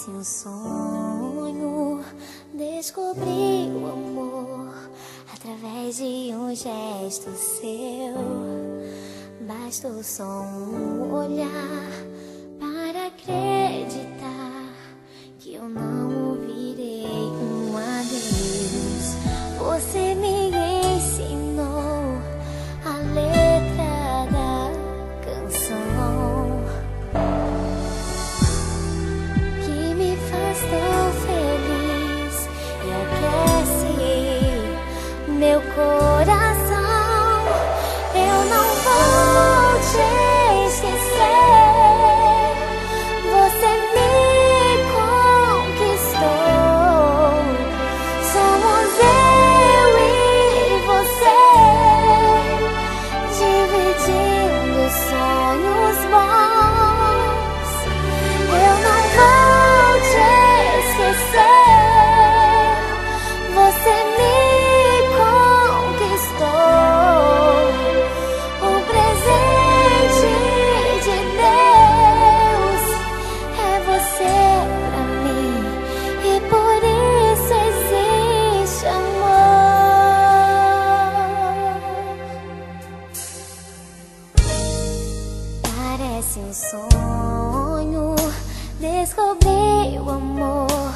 Parece um sonho descobrir o amor através de um gesto seu. Bastou só um olhar para acreditar que eu não ouvirei um adeus. Você me ensinou a letra da canção que me faz tão feliz e aquece meu coração. Eu não vou te esquecer. Você me conquistou. Somos eu e você, dividindo sonhos bons. Eu não vou te esquecer. Você me conquistou. O presente de Deus é você pra mim, e por isso existe amor. Parece um sonho descobrir o amor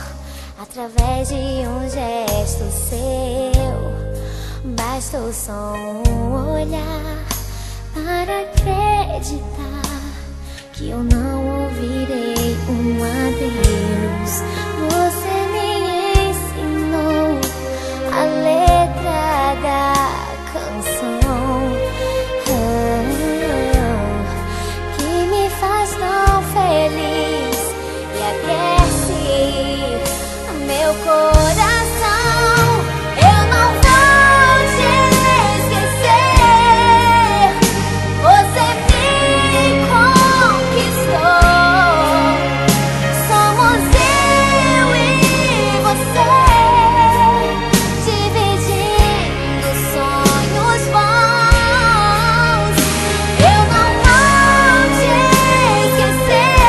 através de um gesto seu. Bastou só um olhar para acreditar que eu não ouvirei um adeus. Você me ensinou a letra da canção que me faz tão feliz e aquece meu coração. Eu não vou te esquecer. Você me conquistou. Somos eu e você, dividindo sonhos bons. Eu não vou te esquecer.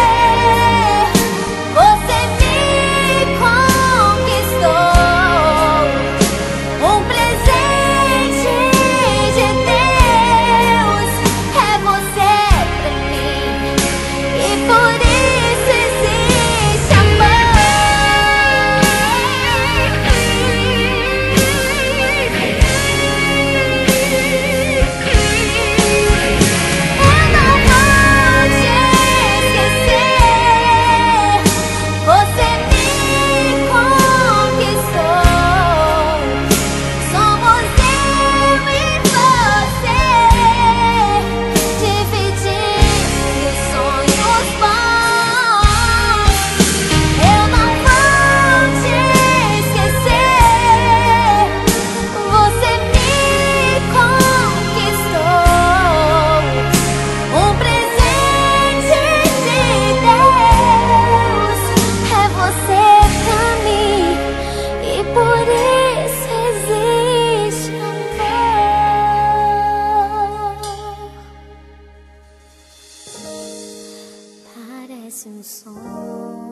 Você me conquistou. Um presente de Deus é você pra mim, e por isso existe amor. Eu não vou te esquecer. Você me conquistou. Somos eu e você, dividindo sonhos bons. Eu não vou te esquecer. Você me conquistou. Um presente de Deus é você pra mim, e por isso existe amor. Parece um sonho